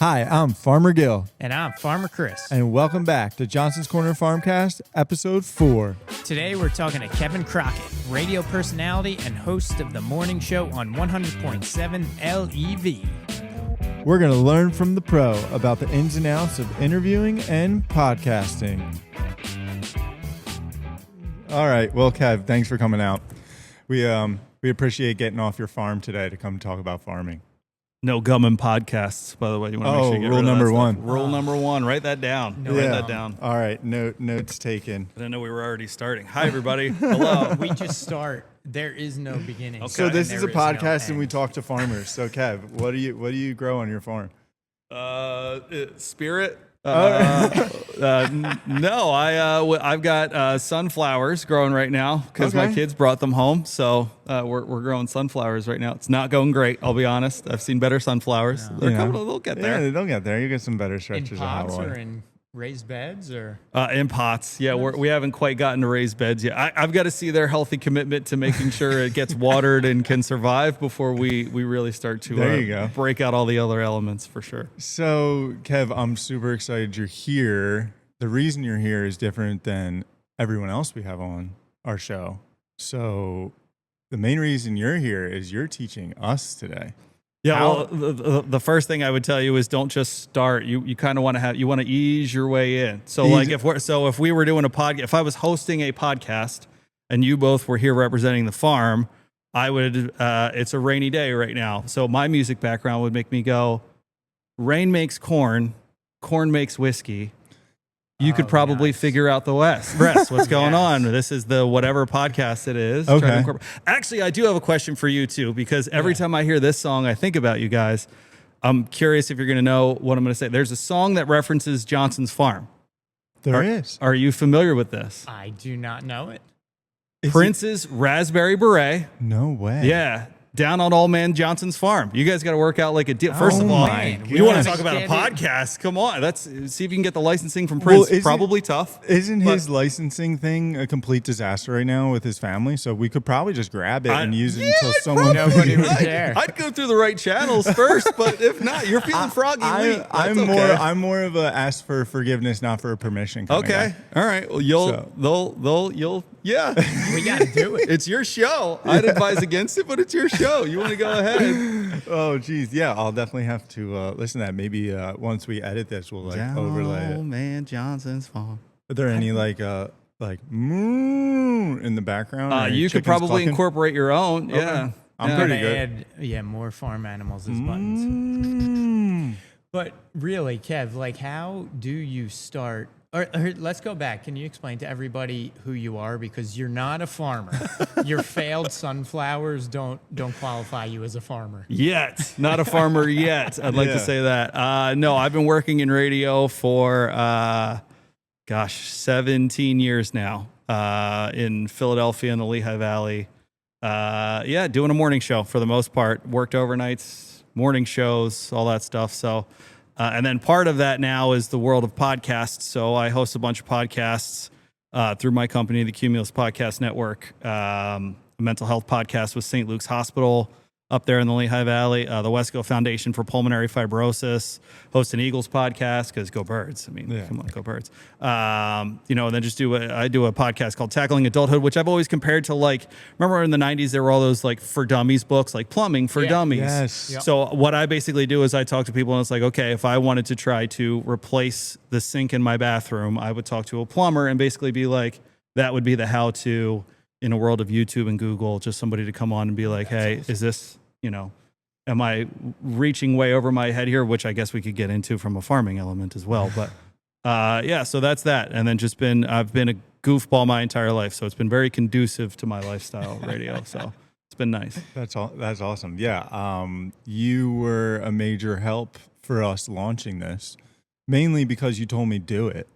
Hi, I'm Farmer Gil, And I'm Farmer Chris. and welcome back to Johnson's Corner Farmcast, Episode 4. Today we're talking to Kevin Crockett, radio personality and host of the morning show on 100.7 LEV. We're going to learn from the pro about the ins and outs of interviewing and podcasting. All right, well, Kev, thanks for coming out. We appreciate getting off your farm today to come talk about farming. No gumming podcasts, by the way. You want to make sure you get rule rid of number that one. stuff. Rule number one. Write that down. No Write gum. that down. All right, notes taken. I didn't know we were already starting. Hi, everybody. Hello. We just start. There is no beginning. So and this is a there no podcast, and we end. talk to farmers. So, Kev, what do you grow on your farm? Spirit. No, I've got sunflowers growing right now because my Okay. kids brought them home. So we're growing sunflowers right now. It's not going great. I'll be honest. I've seen better sunflowers. They're coming. They'll get there. Yeah, they'll get there. You get some better In stretches of hot pots water. or in raised beds or In pots. Yeah, we haven't quite gotten to raised beds yet. I've got to see their healthy commitment to making sure it gets watered and can survive before we really start to There you go. break out all the other elements for sure. So, Kev, I'm super excited you're here. The reason you're here is different than everyone else we have on our show. So, the main reason you're here is you're teaching us today. Yeah, How- well, the first thing I would tell you is don't just start. You kind of want to ease your way in. So Ease- like if we were doing a podcast, if I was hosting a podcast and you both were here representing the farm, I would. It's a rainy day right now, so my music background would make me go, rain makes corn, corn makes whiskey. You could Oh, probably nice. figure out the rest. What's going Yes. on? This is the whatever podcast it is. Okay. Try to incorporate- Actually, I do have a question for you too, because every time I hear this song, I think about you guys. I'm curious if you're going to know what I'm going to say. There's a song that references Johnson's Farm. There is. Are you familiar with this? I do not know it. Is Prince's Raspberry Beret. it- No way. Yeah. Down on Old Man Johnson's farm. You guys got to work out like a deal. First of all, man. you want Yeah. to talk about a Understand it. podcast? Come on. See if you can get the licensing from Prince. isn't- Probably tough. Isn't But- his licensing thing a complete disaster right now with his family? So we could probably just grab it and use it until someone. Nobody would care. I'd go through the right channels first, but if not, you're feeling froggy. Lee. I'm That's more. okay. I'm more of a ask for forgiveness, not for permission. Kind of Okay. guy. All right. Well, yeah. We got to do it. It's your show. I'd advise against it, but it's your show. You want to go ahead? Oh, geez. Yeah, I'll definitely have to listen to that. Maybe once we edit this, we'll overlay it. Man Johnson's farm. Are there any like moo in the background? or You could chickens probably clucking? incorporate your own. Yeah. I'm Yeah. pretty Gonna good. add, more farm animals as buttons. Mm. But really, Kev, like, how do you start? Or let's go back. Can you explain to everybody who you are? Because you're not a farmer. Your failed sunflowers don't qualify you as a farmer. Yet. Not a farmer yet. I'd like Yeah. to say that. No, I've been working in radio for, 17 years now in Philadelphia in the Lehigh Valley. Doing a morning show for the most part. Worked overnights, morning shows, all that stuff. So, and then part of that now is the world of podcasts. So I host a bunch of podcasts through my company, the Cumulus Podcast Network, a mental health podcast with St. Luke's Hospital up there in the Lehigh Valley, the Wesco Foundation for Pulmonary Fibrosis, host an Eagles podcast because go Birds. I mean, Yeah. come on, go Birds. And then I do a podcast called Tackling Adulthood, which I've always compared to remember in the 90s, there were all those for dummies books, like Plumbing for Yeah. Dummies. Yes. Yep. So what I basically do is I talk to people and it's like, okay, if I wanted to try to replace the sink in my bathroom, I would talk to a plumber and basically be like, that would be the how-to in a world of YouTube and Google, just somebody to come on and be like, hey, is this, am I reaching way over my head here? Which I guess we could get into from a farming element as well. But so that's that. And then I've been a goofball my entire life. So it's been very conducive to my lifestyle radio. So it's been nice. That's all. That's awesome. Yeah. You were a major help for us launching this, mainly because you told me do it.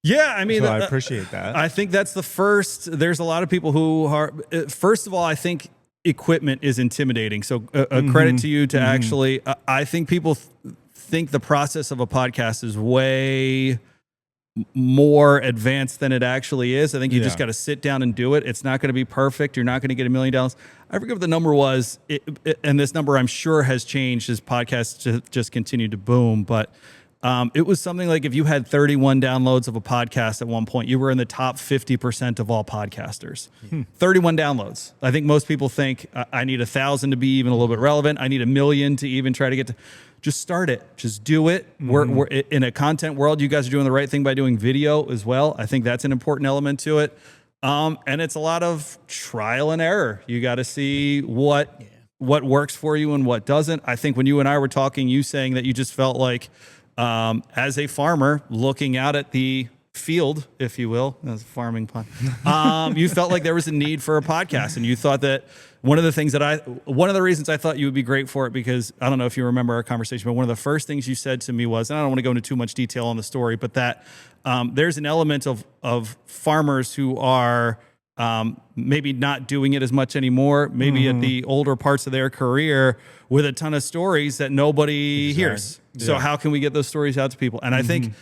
Yeah, I mean, So I appreciate that. I think that's the first. There's a lot of people who are. First of all, I think equipment is intimidating. So a credit to you to actually. I think people think the process of a podcast is way more advanced than it actually is. I think you just Yeah. got to sit down and do it. It's not going to be perfect. You're not going to get $1 million. I forget what the number was, and this number I'm sure has changed as podcasts just continue to boom. But it was something like if you had 31 downloads of a podcast at one point, you were in the top 50% of all podcasters. 31 downloads. I think most people think I need 1,000 to be even a little bit relevant. I need 1 million to even try to get to. Just start it. Just do it. We're in a content world. You guys are doing the right thing by doing video as well. I think that's an important element to it. And it's a lot of trial and error. You got to see what works for you and what doesn't. I think when you and I were talking, you saying that you just felt like, as a farmer looking out at the field, if you will, that's a farming pun. You felt like there was a need for a podcast, and you thought that one of the reasons I thought you would be great for it, because I don't know if you remember our conversation, but one of the first things you said to me was, and I don't want to go into too much detail on the story, but that there's an element of farmers who are maybe not doing it as much anymore, maybe at the older parts of their career, with a ton of stories that nobody hears. So how can we get those stories out to people? And I think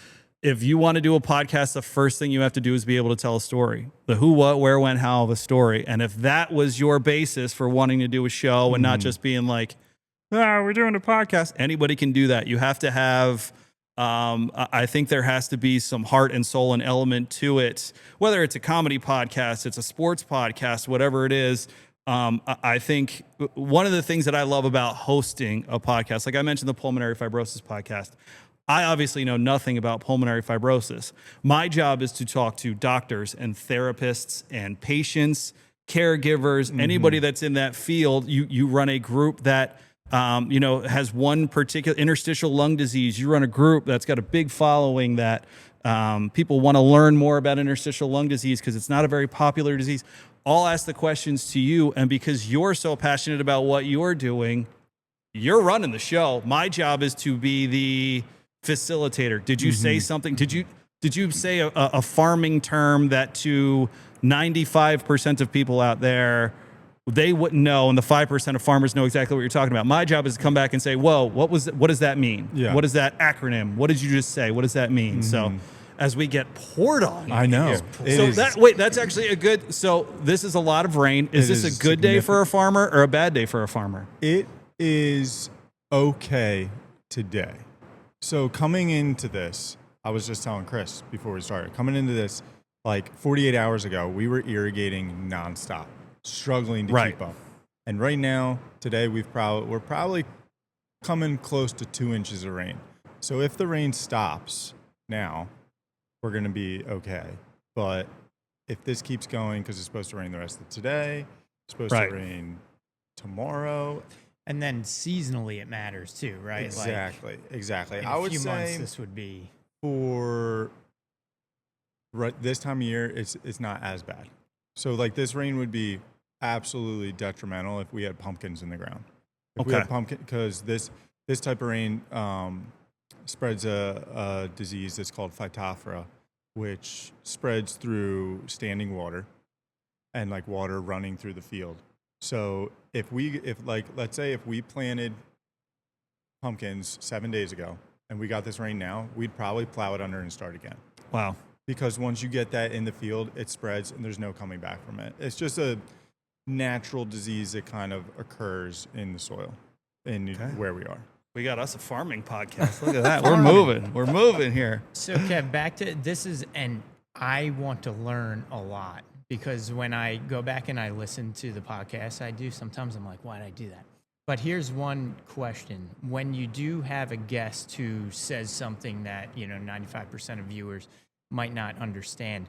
if you want to do a podcast, the first thing you have to do is be able to tell a story, the who, what, where, when, how of a story. And if that was your basis for wanting to do a show and not just being like, we're doing a podcast, anybody can do that. You have to have, I think there has to be some heart and soul and element to it, whether it's a comedy podcast, it's a sports podcast, whatever it is. I think one of the things that I love about hosting a podcast, like I mentioned the pulmonary fibrosis podcast, I obviously know nothing about pulmonary fibrosis. My job is to talk to doctors and therapists and patients, caregivers, anybody that's in that field. You run a group that has one particular interstitial lung disease. You run a group that's got a big following that people want to learn more about interstitial lung disease because it's not a very popular disease. I'll ask the questions to you, and because you're so passionate about what you're doing, you're running the show. My job is to be the facilitator. Did you say something? Did you say a farming term that to 95% of people out there, they wouldn't know, and the 5% of farmers know exactly what you're talking about? My job is to come back and say, whoa, what does that mean? Yeah. What is that acronym? What did you just say? What does that mean? So as we get poured on. I know. That's actually a good, so this is a lot of rain. Is this a good day for a farmer or a bad day for a farmer? It is okay today. So coming into this, I was just telling Chris before we started, coming into this, like 48 hours ago, we were irrigating nonstop, struggling to keep up. And right now, today, we're probably coming close to 2 inches of rain. So if the rain stops now, we're going to be okay. But if this keeps going, because it's supposed to rain the rest of today, it's supposed to rain tomorrow. And then seasonally it matters too, right? Exactly. In I would a few say months this would be for this time of year, it's not as bad. So like this rain would be absolutely detrimental if we had pumpkins in the ground. If we had pumpkin, because this type of rain spreads a disease that's called phytophthora, which spreads through standing water and like water running through the field. So let's say if we planted pumpkins 7 days ago and we got this rain now, we'd probably plow it under and start again. Wow. Because once you get that in the field, it spreads and there's no coming back from it. It's just a natural disease that kind of occurs in the soil where we are. We got us a farming podcast. Look at that. We're moving here. So Kev, back to this and I want to learn a lot. Because when I go back and I listen to the podcast, sometimes I'm like, why did I do that? But here's one question. When you do have a guest who says something that, 95% of viewers might not understand,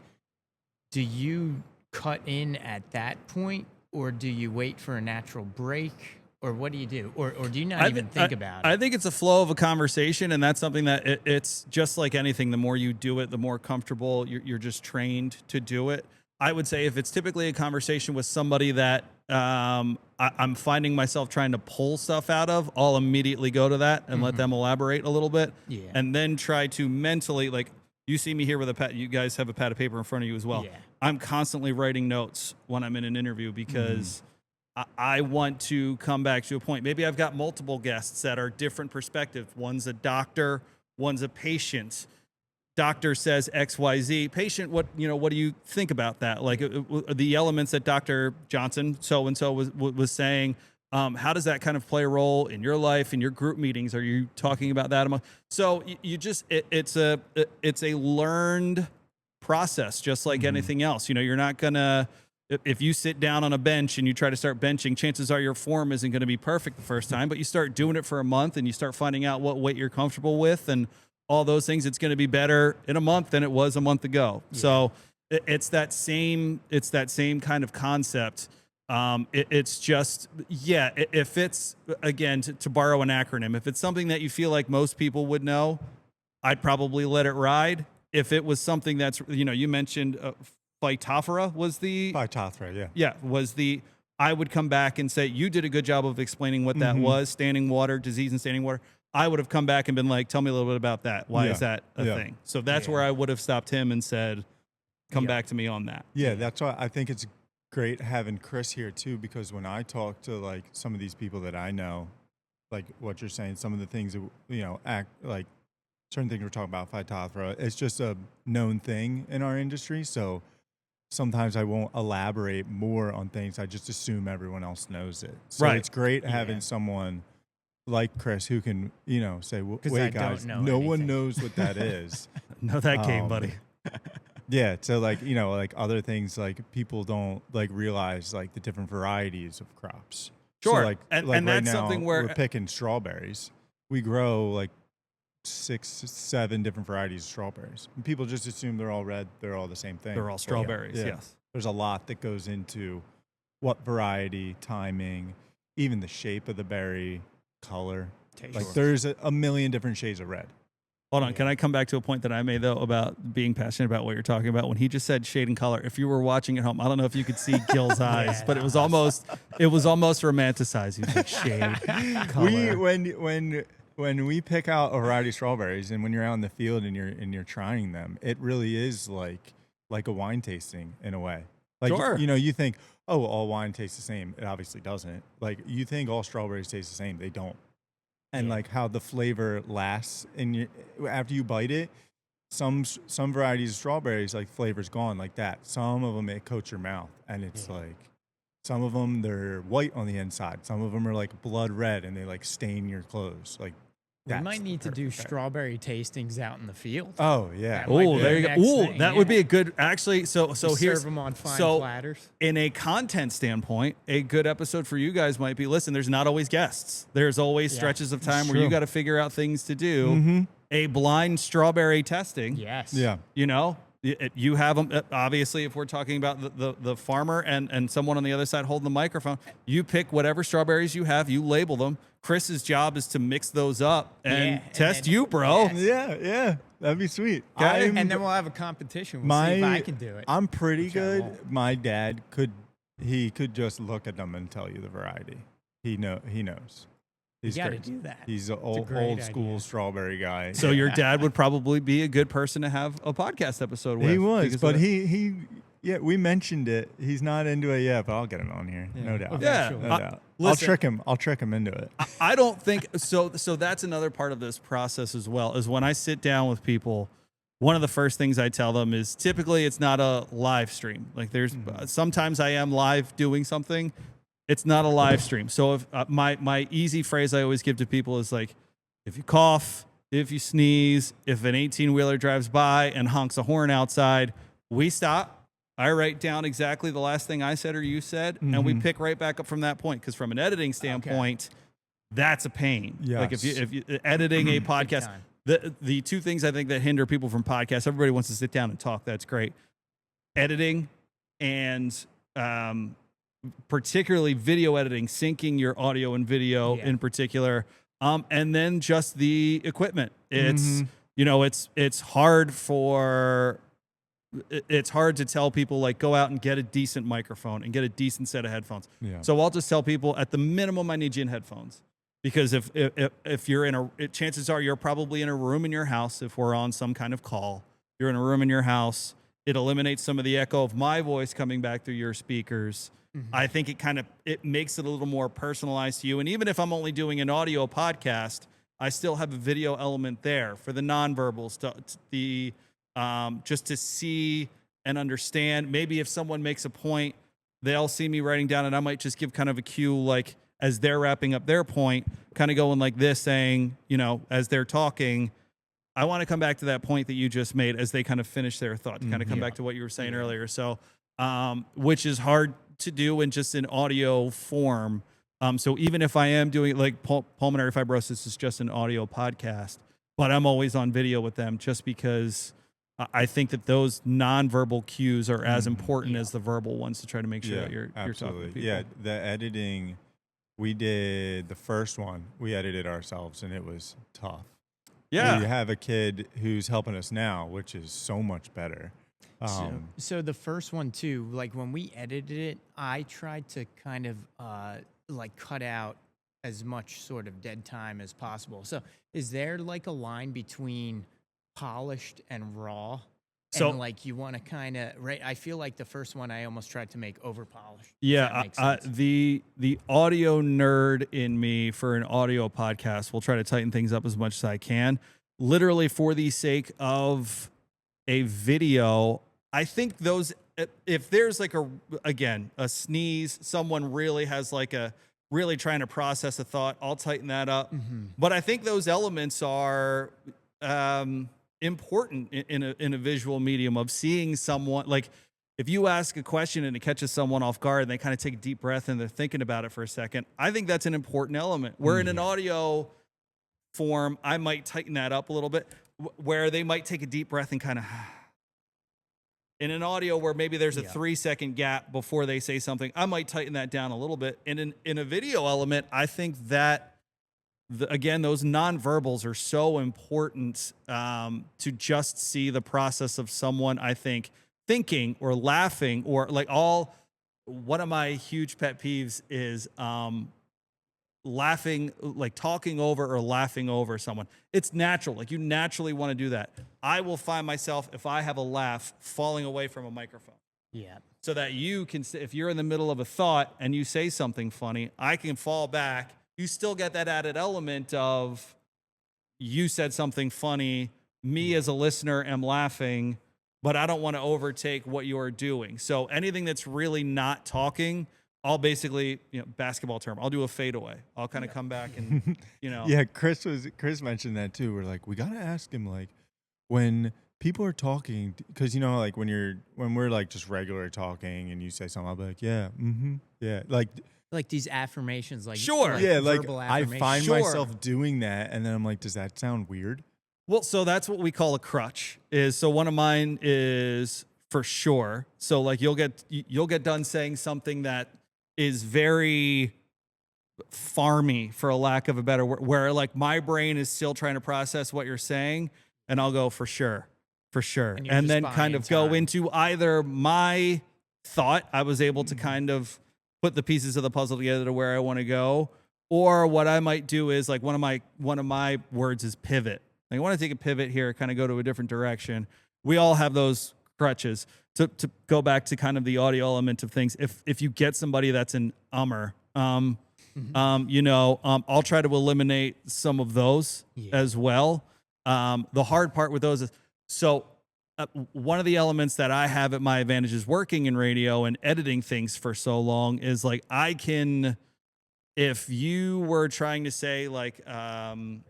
do you cut in at that point, or do you wait for a natural break, or what do you do? Or do you not even think about it? I think it's a flow of a conversation, and that's something that it's just like anything. The more you do it, the more comfortable you're just trained to do it. I would say if it's typically a conversation with somebody that I'm finding myself trying to pull stuff out of, I'll immediately go to that and let them elaborate a little bit. Yeah. And then try to mentally, like, you see me here with a pad. You guys have a pad of paper in front of you as well. Yeah. I'm constantly writing notes when I'm in an interview because I want to come back to a point. Maybe I've got multiple guests that are different perspectives. One's a doctor, one's a patient. doctor says XYZ. Patient, what do you think about that? Like the elements that Dr. Johnson so-and-so was saying, how does that kind of play a role in your life, in your group meetings? Are you talking about that so you just it's a learned process, just like anything else. You're not gonna, if you sit down on a bench and you try to start benching, chances are your form isn't going to be perfect the first time, but you start doing it for a month and you start finding out what weight you're comfortable with and all those things. It's going to be better in a month than it was a month ago. Yeah. So it's that same kind of concept. It's just, if it's, again, to borrow an acronym, if it's something that you feel like most people would know, I'd probably let it ride. If it was something that's, you mentioned Phytophthora was the... Phytophthora, yeah. Yeah, was the... I would come back and say, you did a good job of explaining what that was, standing water, disease in standing water. I would have come back and been like, tell me a little bit about that. Why is that a thing? So that's where I would have stopped him and said, come back to me on that. Yeah, that's why I think it's great having Chris here too, because when I talk to like some of these people that I know, like what you're saying, some of the things that, act like certain things we're talking about, Phytophthora, it's just a known thing in our industry. So sometimes I won't elaborate more on things. I just assume everyone else knows it. So it's great having someone like Chris who can, say, wait, guys, no one knows what that is. Know that game, buddy. Yeah. So like, like other things, like people don't like realize like the different varieties of crops. Sure. So, like, and right that's now, something where we're picking strawberries. We grow like 6-7 different varieties of strawberries. And people just assume they're all red. They're all the same thing. They're all strawberries. Yes. There's a lot that goes into what variety, timing, even the shape of the berry, color. Like there's a million different shades of red. Hold on. Can I come back to a point that I made though about being passionate about what you're talking about? When he just said shade and color, if you were watching at home, I don't know if you could see Gil's eyes, but it was almost romanticized. He's like shade, color. When we pick out a variety of strawberries, and when you're out in the field and you're trying them, it really is like a wine tasting in a way. Like you think, oh, all wine tastes the same. It obviously doesn't. Like you think all strawberries taste the same. They don't. And like how the flavor lasts after you bite it, some varieties of strawberries, like flavor's gone like that. Some of them, it coats your mouth, and it's like, some of them, they're white on the inside. Some of them are like blood red, and they like stain your clothes. Like we might need to do strawberry tastings out in the field. Oh yeah. Oh, there you go. Oh, that would be a good. Actually, so here's serve them on fine platters. In a content standpoint, a good episode for you guys might be. Listen, there's not always guests. There's always stretches of time where you got to figure out things to do. A blind strawberry testing. Yes. Yeah. You have them, obviously, if we're talking about the farmer and someone on the other side holding the microphone, you pick whatever strawberries you have, you label them. Chris's job is to mix those up and test you, bro. Yeah. That'd be sweet. And then we'll have a competition. We'll see if I can do it. I'm pretty good. My dad could just look at them and tell you the variety. He knows. You got to do that. He's an old school strawberry guy. So your dad would probably be a good person to have a podcast episode with. He was, but we mentioned it. He's not into it yet, but I'll get him on here, no doubt. Yeah, no doubt. Listen, I'll trick him into it. I don't think so. So that's another part of this process as well. Is when I sit down with people, one of the first things I tell them is typically it's not a live stream. Like there's sometimes I am live doing something. It's not a live stream. So if my easy phrase I always give to people is like, if you cough, if you sneeze, if an 18-wheeler drives by and honks a horn outside, we stop. I write down exactly the last thing I said or you said, and we pick right back up from that point. Because from an editing standpoint, that's a pain. Yes. Like if you editing a podcast, the two things I think that hinder people from podcasts, everybody wants to sit down and talk. That's great. Editing and particularly video editing, syncing your audio and video in particular, and then just the equipment. It's it's hard to tell people like go out and get a decent microphone and get a decent set of headphones. Yeah. So I'll just tell people at the minimum I need you in headphones, because if you're chances are you're probably in a room in your house. If we're on some kind of call, you're in a room in your house. It eliminates some of the echo of my voice coming back through your speakers. I think it makes it a little more personalized to you. And even if I'm only doing an audio podcast, I still have a video element there for the nonverbals, just to see and understand. Maybe if someone makes a point, they'll see me writing down, and I might just give kind of a cue, like as they're wrapping up their point, kind of going like this, saying, as they're talking, I want to come back to that point that you just made as they kind of finish their thought, to kind of come back to what you were saying earlier. So, which is hard to do in just an audio form. So even if I am doing, like, pulmonary fibrosis is just an audio podcast, but I'm always on video with them, just because I think that those nonverbal cues are as important as the verbal ones, to try to make sure that you're talking to people. Yeah, the editing, we did the first one, we edited ourselves, and it was tough. Yeah. We have a kid who's helping us now, which is so much better. So the first one too, like when we edited it, I tried to kind of like cut out as much sort of dead time as possible. So is there like a line between polished and raw? So, and like you want to kind of, right? I feel like the first one I almost tried to make over polished. Yeah, the audio nerd in me for an audio podcast will try to tighten things up as much as I can. Literally, for the sake of a video, I think those, if there's like a sneeze, someone really has like really trying to process a thought, I'll tighten that up. But I think those elements are important in a visual medium, of seeing someone. Like, if you ask a question and it catches someone off guard and they kind of take a deep breath and they're thinking about it for a second, I think that's an important element. Where in an audio form, I might tighten that up a little bit, where they might take a deep breath and kind of, in an audio where maybe there's a 3-second gap before they say something, I might tighten that down a little bit. And in a video element, I think that, again, those nonverbals are so important, to just see the process of someone, I think, thinking or laughing, or like one of my huge pet peeves is laughing, like talking over or laughing over someone. It's natural. Like, you naturally want to do that. I will find myself, if I have a laugh, falling away from a microphone. Yeah. So that you can, if you're in the middle of a thought and you say something funny, I can fall back. You still get that added element of, you said something funny, me as a listener am laughing, but I don't want to overtake what you're doing. So anything that's really not talking, I'll basically, basketball term, I'll do a fadeaway. I'll kind of come back and, Yeah, Chris mentioned that too. We're like, we got to ask him, like, when people are talking, because, like when we're like just regular talking and you say something, I'll be like, yeah, yeah. Like these affirmations, like sure. Yeah, like verbal I affirmations. find myself doing that, and then I'm like, does that sound weird? Well, so that's what we call a crutch. So one of mine is for sure. So like you'll get done saying something that is very farmy, for a lack of a better word, where like my brain is still trying to process what you're saying, and I'll go for sure, and then kind of go into either my thought, I was able to kind of put the pieces of the puzzle together to where I want to go, or what I might do is like one of my words is pivot. Like, I want to take a pivot here, kind of go to a different direction. We all have those crutches. To go back to kind of the audio element of things, if you get somebody that's an I'll try to eliminate some of those as well. The hard part with those is, one of the elements that I have at my advantage is working in radio and editing things for so long is like, I can, if you were trying to say like, I'm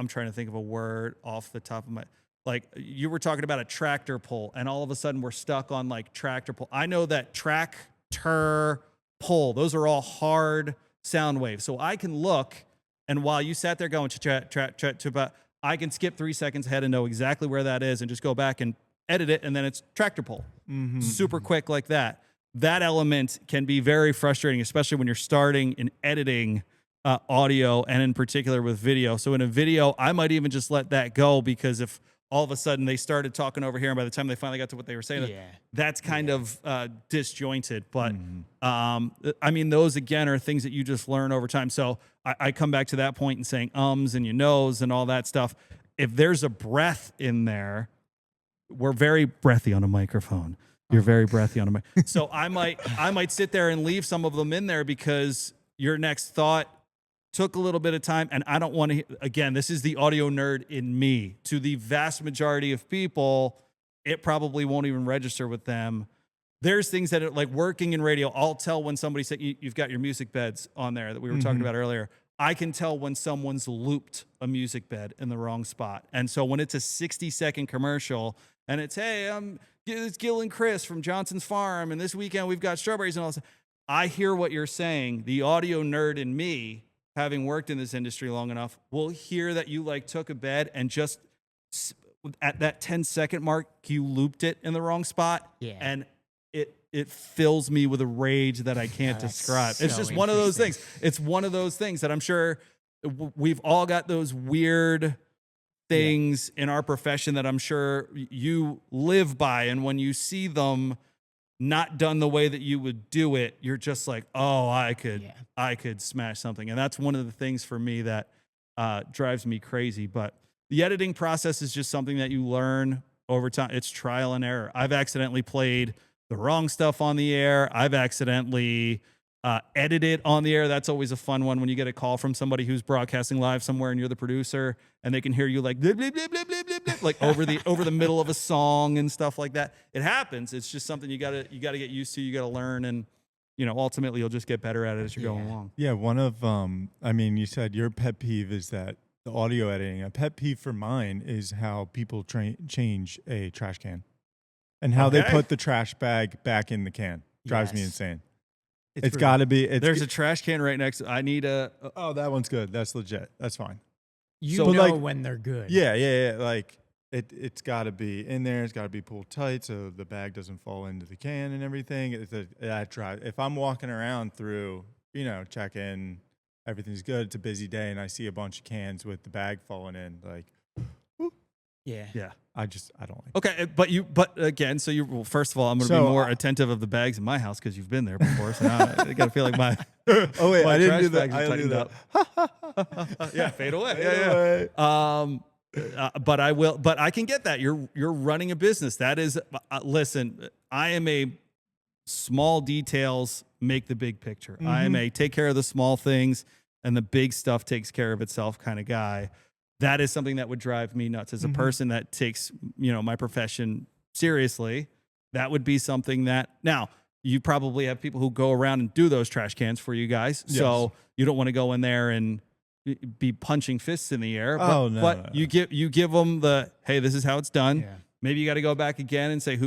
trying to think of a word off the top of my, like you were talking about a tractor pull, and all of a sudden we're stuck on like tractor pull. I know that tractor pull, those are all hard sound waves. So I can look, and while you sat there going, I can skip 3 seconds ahead and know exactly where that is and just go back and edit it, and then it's tractor pull. Super quick like that. That element can be very frustrating, especially when you're starting in editing audio, and in particular with video. So in a video, I might even just let that go, because if all of a sudden they started talking over here, and by the time they finally got to what they were saying, that's kind of disjointed. But I mean, those again are things that you just learn over time. So I come back to that point and saying ums and you knows and all that stuff. If there's a breath in there, we're very breathy on a microphone. You're very breathy on a mic. So I might sit there and leave some of them in there, because your next thought took a little bit of time, and I don't want to, again, this is the audio nerd in me. To the vast majority of people, it probably won't even register with them. There's things that are like working in radio. I'll tell when somebody said, you've got your music beds on there that we were talking about earlier. I can tell when someone's looped a music bed in the wrong spot. And so when it's a 60-second commercial and it's, hey, it's Gil and Chris from Johnson's Farm, and this weekend we've got strawberries and all this. I hear what you're saying. The audio nerd in me, having worked in this industry long enough, will hear that you like took a bed and just at that 10-second mark, you looped it in the wrong spot. Yeah. And it fills me with a rage that I can't describe. It's just one of those things. It's one of those things that I'm sure we've all got those weird things in our profession that I'm sure you live by. And when you see them not done the way that you would do it, you're just like, oh, I could smash something. And that's one of the things for me that drives me crazy. But the editing process is just something that you learn over time. It's trial and error. I've accidentally played the wrong stuff on the air. I've accidentally edited on the air. That's always a fun one when you get a call from somebody who's broadcasting live somewhere and you're the producer and they can hear you like, blip, blip, blip, blip, blip, blip, blip, like over the middle of a song and stuff like that. It happens. It's just something you gotta get used to. You gotta learn, and ultimately you'll just get better at it as you're going along. Yeah, one of you said your pet peeve is that the audio editing. A pet peeve for mine is how people change a trash can. And how they put the trash bag back in the can drives me insane. It's got to be. There's a trash can right next. I need a. Oh, that one's good. That's legit. That's fine. You know when they're good. Yeah. Like it's got to be in there. It's got to be pulled tight so the bag doesn't fall into the can and everything. That drive. If I'm walking around through, check in, everything's good. It's a busy day, and I see a bunch of cans with the bag falling in, like. Yeah. I don't like Okay, but again, so first of all, I'm going to be more attentive of the bags in my house because you've been there before. So now I got to feel like my oh wait, I didn't do that. I didn't do that. Yeah, fade away. But I will. But I can get that. You're running a business. That is. Listen, I am a small details make the big picture. I am a take care of the small things and the big stuff takes care of itself kind of guy. That is something that would drive me nuts as a person that takes, my profession seriously. That would be something that now you probably have people who go around and do those trash cans for you guys. Yes. So you don't want to go in there and be punching fists in the air. But you give them the, hey, this is how it's done. Yeah. Maybe you got to go back again and say,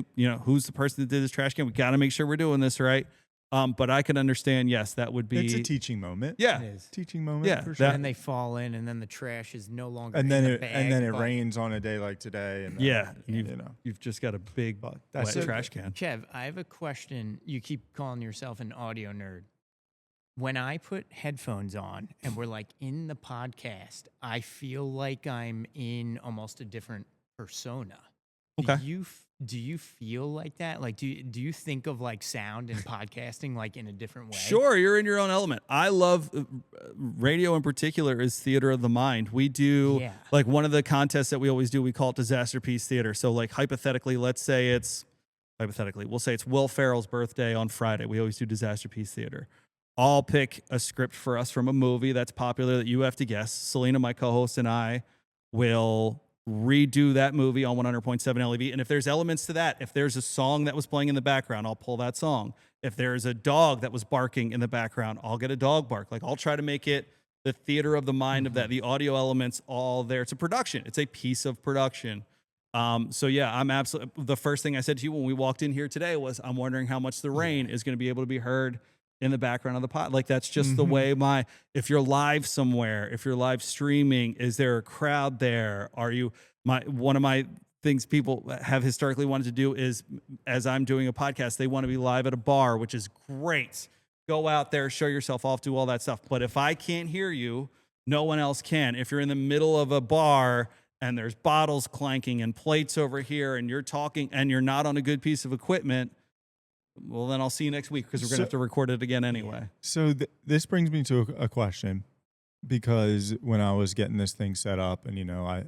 who's the person that did this trash can? We got to make sure we're doing this right. But I can understand, yes, that would be... It's a teaching moment. Yeah. It is. Teaching moment, for sure. And they fall in, and then the trash is no longer in the bag. And then it but rains on a day like today. And you've just got a big wet trash can. Kev, I have a question. You keep calling yourself an audio nerd. When I put headphones on and we're like in the podcast, I feel like I'm in almost a different persona. Okay. Do you feel like that? Like, do you think of like sound and podcasting like in a different way? Sure, you're in your own element. I love radio in particular is theater of the mind. We do like one of the contests that we always do. We call it Disaster Piece Theater. So like hypothetically, we'll say it's Will Ferrell's birthday on Friday. We always do Disaster Piece Theater. I'll pick a script for us from a movie that's popular that you have to guess. Selena, my co-host, and I will redo that movie on 100.7 LEV. And if there's elements to that, if there's a song that was playing in the background, I'll pull that song. If there's a dog that was barking in the background, I'll get a dog bark. Like I'll try to make it the theater of the mind of that, the audio elements all there. It's a production. It's a piece of production. So yeah, I'm absolutely, the first thing I said to you when we walked in here today was, I'm wondering how much the rain is going to be able to be heard in the background of the pod. Like that's just the way if you're live somewhere, if you're live streaming, is there a crowd there? One of my things people have historically wanted to do is, as I'm doing a podcast, they want to be live at a bar, which is great. Go out there, show yourself off, do all that stuff. But if I can't hear you, no one else can. If you're in the middle of a bar and there's bottles clanking and plates over here and you're talking and you're not on a good piece of equipment, well, then I'll see you next week because we're going to have to record it again anyway. So this brings me to a question, because when I was getting this thing set up and, I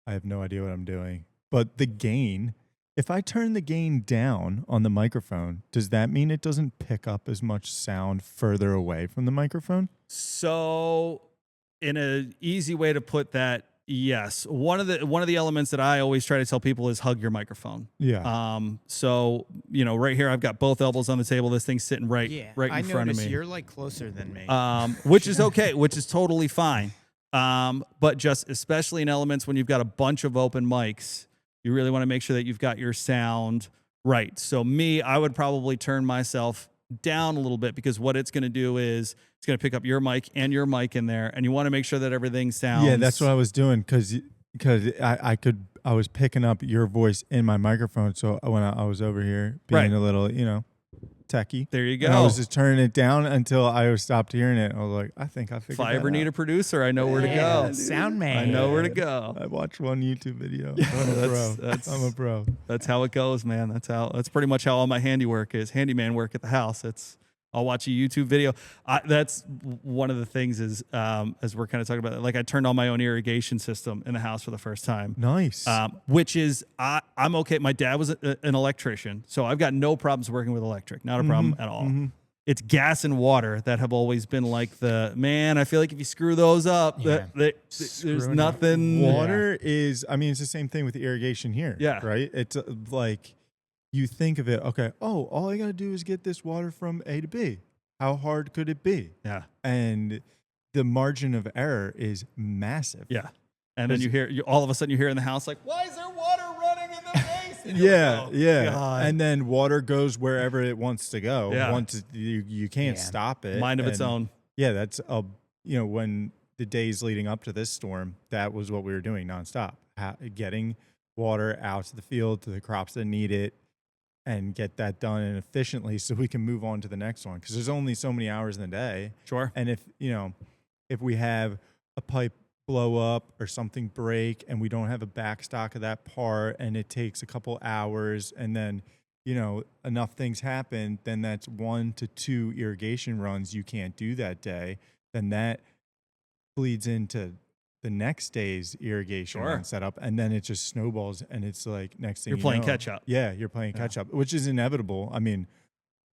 have no idea what I'm doing, but the gain, if I turn the gain down on the microphone, does that mean it doesn't pick up as much sound further away from the microphone? So, in an easy way to put that, yes. One of the elements that I always try to tell people is hug your microphone. Yeah. So right here I've got both elbows on the table. This thing's sitting right in front of me. You're like closer than me. Which is okay, which is totally fine. But just especially in elements when you've got a bunch of open mics, you really want to make sure that you've got your sound right. So I would probably turn myself down a little bit, because what it's going to do is it's going to pick up your mic and your mic in there, and you want to make sure that everything sounds. Yeah, that's what I was doing, because I was picking up your voice in my microphone. So when I was over here being a little, techie. There you go. And I was just turning it down until I stopped hearing it. I was like, I think I figured If I ever need a producer, I know where to Yeah, go. sound man. I know where to go. I watched one YouTube video. I'm a pro. That's how it goes, man. That's pretty much how all my handyman work at the house. I'll watch a YouTube video. That's one of the things is, as we're kind of talking about, like I turned on my own irrigation system in the house for the first time. Nice. Which is, I'm okay. My dad was an electrician, so I've got no problems working with electric. Not a problem at all. Mm-hmm. It's gas and water that have always been like I feel like if you screw those up, there's nothing. Water is, it's the same thing with the irrigation here. Yeah. Right? It's like, you think of it, okay, all I got to do is get this water from A to B. How hard could it be? Yeah. And the margin of error is massive. Yeah. And then all of a sudden you hear in the house, like, why is there water running in the basement? Yeah. God. And then water goes wherever it wants to go. Yeah. Once you can't stop it. Mind of its own. Yeah, that's when the days leading up to this storm, that was what we were doing nonstop. Getting water out to the field, to the crops that need it, and get that done and efficiently so we can move on to the next one. Because there's only so many hours in the day. Sure. And if we have a pipe blow up or something break and we don't have a back stock of that part and it takes a couple hours and then, enough things happen, then that's 1 to 2 irrigation runs you can't do that day. Then that bleeds into the next day's irrigation run setup, and then it just snowballs, and it's like next thing you're playing catch up. Yeah, you're playing catch up, which is inevitable.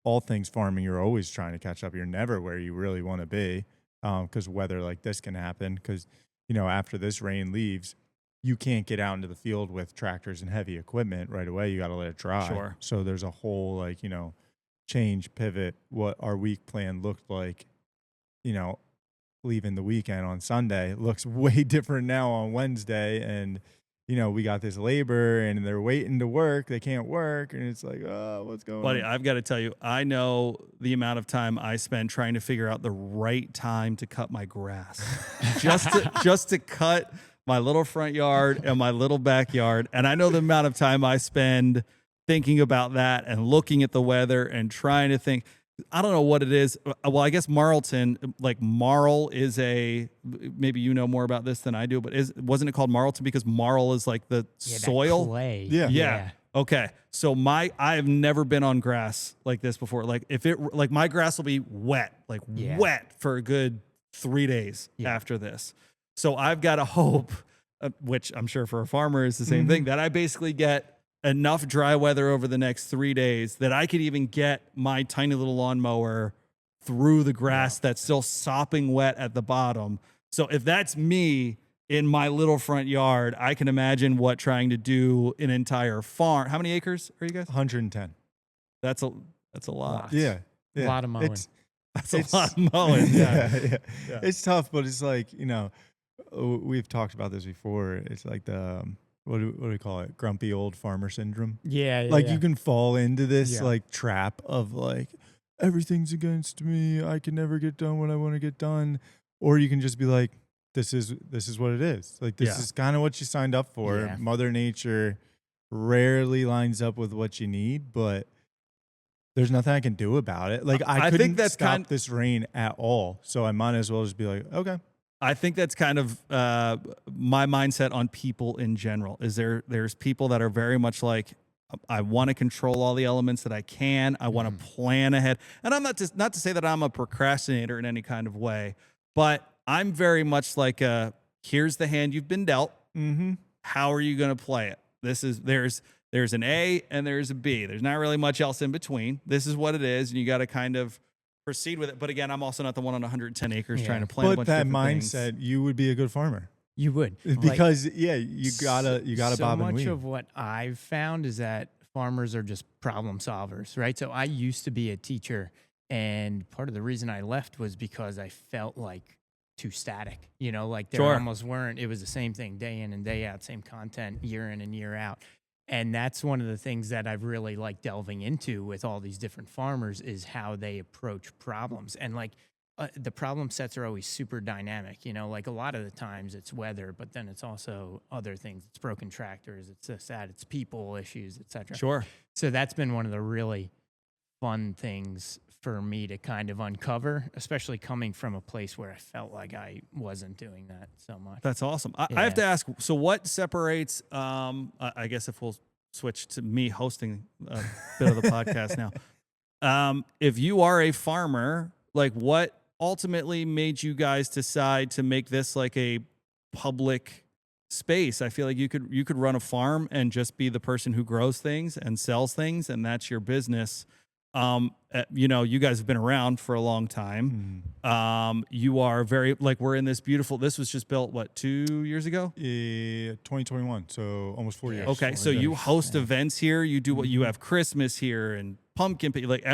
All things farming, you're always trying to catch up. You're never where you really want to be, because weather like this can happen. Because after this rain leaves, you can't get out into the field with tractors and heavy equipment right away. You got to let it dry. Sure. So there's a whole change, pivot. What our week plan looked like, leaving the weekend on Sunday looks way different now on Wednesday. And, we got this labor and they're waiting to work. They can't work. And it's like, oh, what's going Buddy, on? I've got to tell you, I know the amount of time I spend trying to figure out the right time to cut my grass. just to cut my little front yard and my little backyard. And I know the amount of time I spend thinking about that and looking at the weather and trying to think. I don't know what it is. Well, I guess Marlton, like marl is maybe you know more about this than I do, but wasn't it called Marlton because marl is like the soil? Clay. Yeah. Okay. So I have never been on grass like this before. Like my grass will be wet, wet for a good 3 days after this. So I've got to hope, which I'm sure for a farmer is the same thing, that I basically get enough dry weather over the next 3 days that I could even get my tiny little lawnmower through the grass that's still sopping wet at the bottom. So if that's me in my little front yard, I can imagine what trying to do an entire farm. How many acres are you guys? 110. That's a lot. Yeah. A lot of mowing. That's a lot of mowing. Yeah. It's tough, but it's like, we've talked about this before. It's like the, what do we call it? Grumpy old farmer syndrome. Yeah. You can fall into this trap of like, everything's against me. I can never get done what I want to get done. Or you can just be like, this is what it is. Like, this is kind of what you signed up for. Yeah. Mother Nature rarely lines up with what you need, but there's nothing I can do about it. Like, I couldn't stop this rain at all. So I might as well just be like, okay. I think that's kind of my mindset on people in general. There's people that are very much like, I want to control all the elements that I can. I want to plan ahead. And I'm not to say that I'm a procrastinator in any kind of way, but I'm very much like here's the hand you've been dealt. Mm-hmm. How are you going to play it? There's an A and there's a B. There's not really much else in between. This is what it is, and you got to kind of proceed with it. But again, I'm also not the one on 110 acres Yeah. trying to plant a But bunch of that different mindset, things. you would be a good farmer You would. because you gotta So bob and much weave. of what I've found is that farmers are just problem solvers, right? So I used to be a teacher, and part of the reason I left was because I felt like too static. Like there Sure. almost weren't. It was the same thing day in and day out, same content year in and year out. And that's one of the things that I've really liked delving into with all these different farmers is how they approach problems. And like the problem sets are always super dynamic. Like a lot of the times it's weather, but then it's also other things. It's broken tractors, it's this, that, it's people issues, etc. Sure. So that's been one of the really fun things for me to kind of uncover, especially coming from a place where I felt like I wasn't doing that so much. That's awesome. I have to ask, so what separates, I guess if we'll switch to me hosting a bit of the podcast now. If you are a farmer, like what ultimately made you guys decide to make this like a public space? I feel like you could run a farm and just be the person who grows things and sells things, and that's your business. You guys have been around for a long time. You are very, like, we're in this beautiful, this was just built, what, 2 years ago? 2021, so almost 4 years. Okay. So you host events here, you do what you have Christmas here and pumpkin, like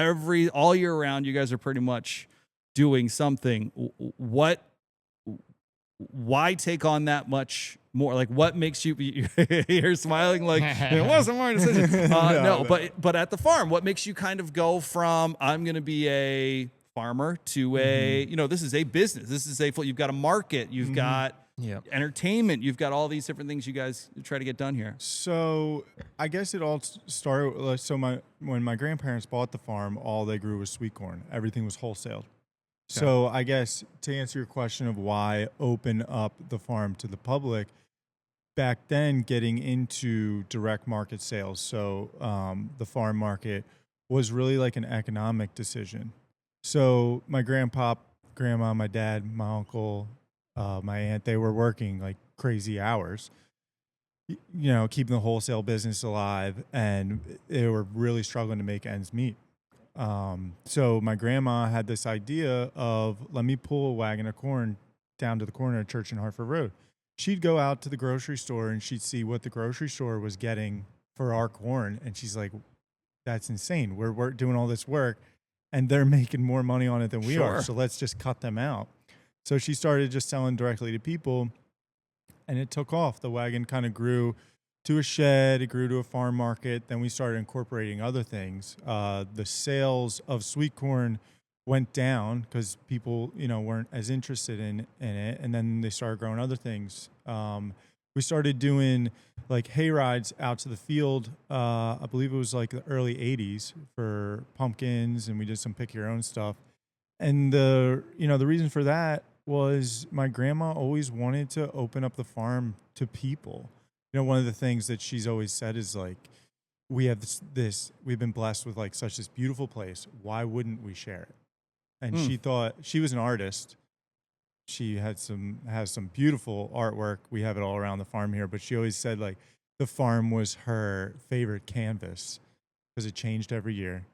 all year round, you guys are pretty much doing something. Why take on that much more? Like, what makes you? You're smiling like it wasn't my decision. No, but at the farm, what makes you kind of go from I'm going to be a farmer to a this is a business. This is you've got a market. You've got entertainment. You've got all these different things you guys try to get done here. So I guess it all started. So when my grandparents bought the farm, all they grew was sweet corn. Everything was wholesaled. So I guess to answer your question of why open up the farm to the public, back then getting into direct market sales, so the farm market was really like an economic decision. So my grandpa, grandma, my dad, my uncle, my aunt, they were working like crazy hours, keeping the wholesale business alive, and they were really struggling to make ends meet. So my grandma had this idea of, let me pull a wagon of corn down to the corner of Church and Hartford Road. She'd go out to the grocery store and she'd see what the grocery store was getting for our corn. And she's like, that's insane. We're doing all this work and they're making more money on it than we are. So let's just cut them out. So she started just selling directly to people, and it took off. The wagon kind of grew to a shed, it grew to a farm market. Then we started incorporating other things. The sales of sweet corn went down because people, weren't as interested in it. And then they started growing other things. We started doing like hay rides out to the field. I believe it was like the early 80s for pumpkins, and we did some pick your own stuff. And the reason for that was my grandma always wanted to open up the farm to people. One of the things that she's always said is like, we have this we've been blessed with like such this beautiful place. Why wouldn't we share it? And she thought, she was an artist. She has some beautiful artwork. We have it all around the farm here, but she always said like the farm was her favorite canvas because it changed every year,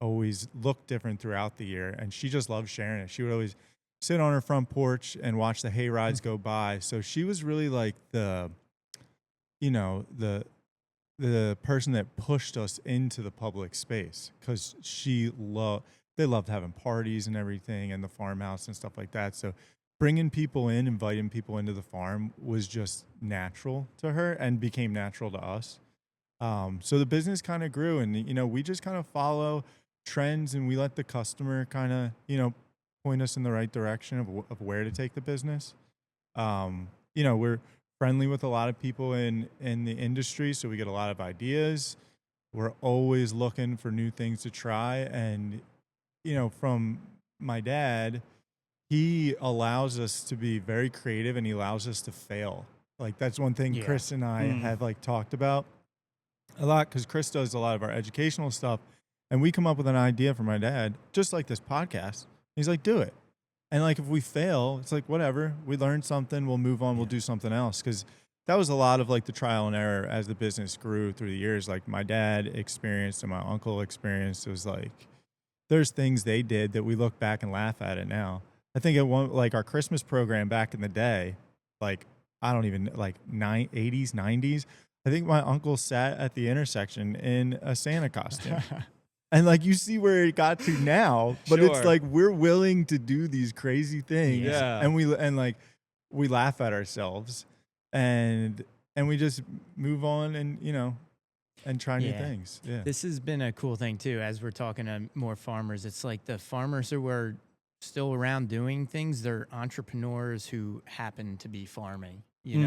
always looked different throughout the year. And she just loved sharing it. She would always sit on her front porch and watch the hay rides go by. So she was really like the person that pushed us into the public space, because they loved having parties and everything and the farmhouse and stuff like that. So bringing people in, inviting people into the farm was just natural to her and became natural to us. So the business kind of grew, and, we just kind of follow trends, and we let the customer kind of, point us in the right direction of where to take the business. We're friendly with a lot of people in the industry, so we get a lot of ideas. We're always looking for new things to try. And, from my dad, he allows us to be very creative, and he allows us to fail. Like, that's one thing Chris and I have like talked about a lot, because Chris does a lot of our educational stuff, and we come up with an idea for my dad, just like this podcast. He's like, do it. And like, if we fail, it's like, whatever, we learned something, we'll move on, we'll do something else. Because that was a lot of like the trial and error as the business grew through the years. Like my dad experienced and my uncle experienced. It was like, there's things they did that we look back and laugh at it now. I think it won't, like our Christmas program back in the day, like I don't even like 80s, 90s. I think my uncle sat at the intersection in a Santa costume. And like you see where it got to now, but it's Sure. like we're willing to do these crazy things, Yeah. and we laugh at ourselves, and we just move on, and and try new things. Yeah, This has been a cool thing too. As we're talking to more farmers, it's like the farmers who are still around doing things. They're entrepreneurs who happen to be farming.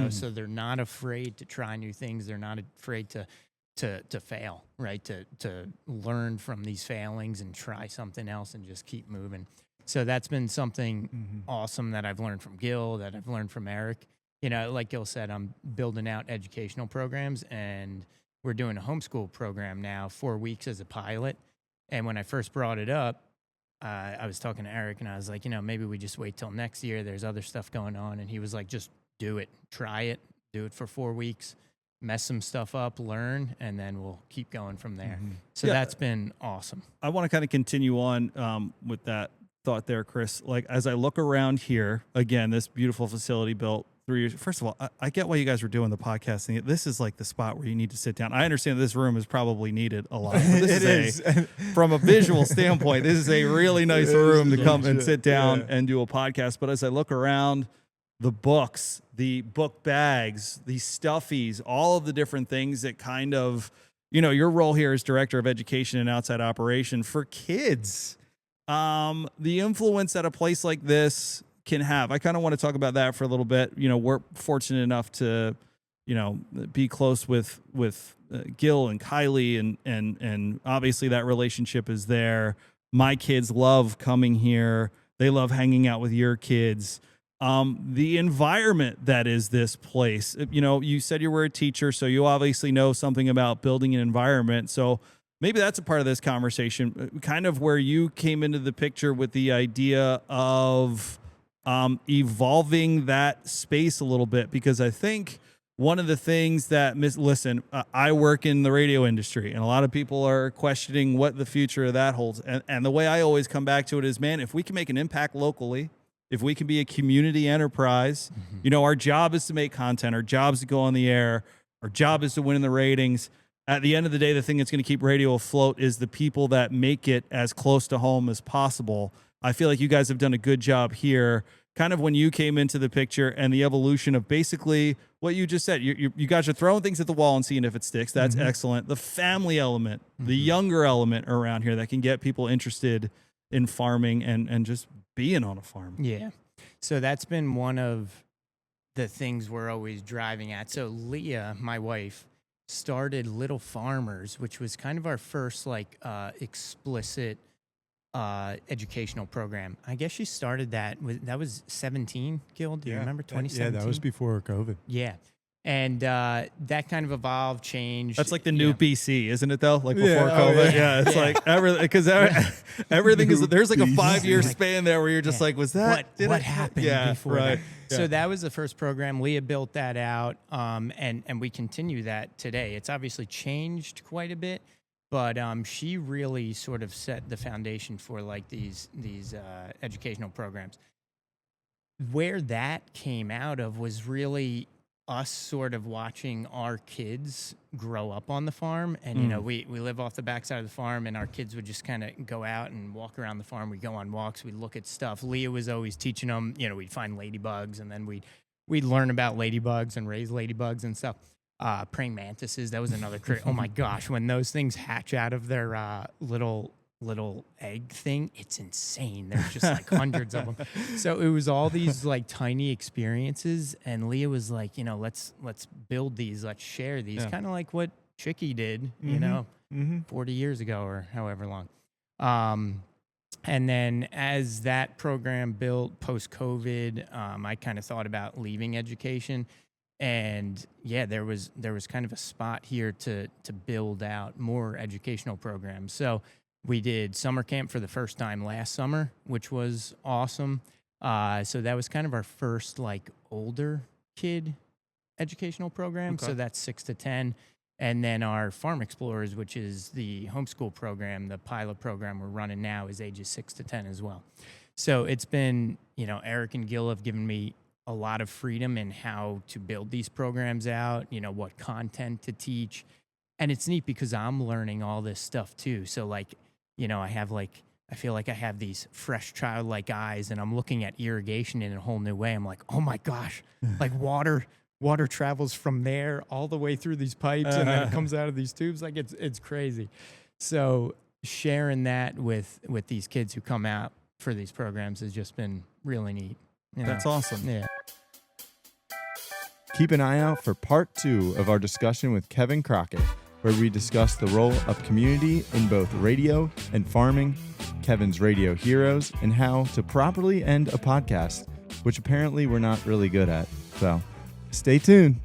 So they're not afraid to try new things. They're not afraid to fail, right? To learn from these failings and try something else and just keep moving. So that's been something awesome that I've learned from Gil, that I've learned from Eric. Like Gil said, I'm building out educational programs, and we're doing a homeschool program now, 4 weeks as a pilot. And when I first brought it up, I was talking to Eric, and I was like, maybe we just wait till next year. There's other stuff going on. And he was like, just do it, try it, do it for 4 weeks. Mess some stuff up, learn, and then we'll keep going from there. So that's been awesome. I want to kind of continue on with that thought there, Chris. Like, as I look around here, again, this beautiful facility built 3 years. First of all, I get why you guys are doing the podcasting. This is like the spot where you need to sit down. I understand this room is probably needed a lot. But this is from a visual standpoint, this is a really nice room to come and sit down and do a podcast. But as I look around, the books, the book bags, the stuffies, all of the different things that kind of, your role here as director of education and outside operation for kids. The influence that a place like this can have. I kind of want to talk about that for a little bit. We're fortunate enough to, be close with Gil and Kylie, and obviously that relationship is there. My kids love coming here. They love hanging out with your kids. The environment that is this place, you said you were a teacher, so you obviously know something about building an environment. So maybe that's a part of this conversation, kind of where you came into the picture with the idea of evolving that space a little bit, because I think one of the things that I work in the radio industry, and a lot of people are questioning what the future of that holds. And the way I always come back to it is, man, if we can make an impact locally, if we can be a community enterprise, our job is to make content. Our job is to go on the air. Our job is to win in the ratings. At the end of the day, the thing that's going to keep radio afloat is the people that make it as close to home as possible. I feel like you guys have done a good job here, kind of when you came into the picture, and the evolution of basically what you just said. You guys are throwing things at the wall and seeing if it sticks. That's excellent. The family element, the younger element around here that can get people interested in farming and just being on a farm. Yeah. So that's been one of the things we're always driving at. So Leah, my wife, started Little Farmers, which was kind of our first explicit educational program. I guess she started that was 17, Gil. Do you remember 2017? Yeah, that was before COVID. Yeah. And that kind of evolved, changed. That's like the new BC, isn't it, though? Like before COVID? Yeah, it's like everything, because everything is, there's like a 5-year span there where you're just like, was that? What happened before that? Yeah. So that was the first program. Leah built that out, and we continue that today. It's obviously changed quite a bit, but she really sort of set the foundation for like these educational programs. Where that came out of was really us sort of watching our kids grow up on the farm. And, we live off the backside of the farm, and our kids would just kind of go out and walk around the farm. We'd go on walks. We'd look at stuff. Leah was always teaching them, we'd find ladybugs, and then we'd learn about ladybugs and raise ladybugs and stuff. Praying mantises, that was another oh my gosh, when those things hatch out of their little egg thing, it's insane. There's just like hundreds of them. So it was all these like tiny experiences, and Leah was like, let's build these, let's share these, kind of like what Chicky did, 40 years ago or however long. And then as that program built post-COVID, I kind of thought about leaving education. And there was kind of a spot here to build out more educational programs. So we did summer camp for the first time last summer, which was awesome. So that was kind of our first like older kid educational program. Okay. So that's 6 to 10. And then our Farm Explorers, which is the homeschool program, the pilot program we're running now, is ages 6 to 10 as well. So it's been, Eric and Gil have given me a lot of freedom in how to build these programs out, what content to teach. And it's neat because I'm learning all this stuff too. So I feel like I have these fresh childlike eyes, and I'm looking at irrigation in a whole new way. I'm like, oh my gosh, like water travels from there all the way through these pipes and then it comes out of these tubes. Like it's crazy. So sharing that with these kids who come out for these programs has just been really neat. That's awesome. Yeah. Keep an eye out for part 2 of our discussion with Kevin Crockett, where we discuss the role of community in both radio and farming, Kevin's radio heroes, and how to properly end a podcast, which apparently we're not really good at. So stay tuned.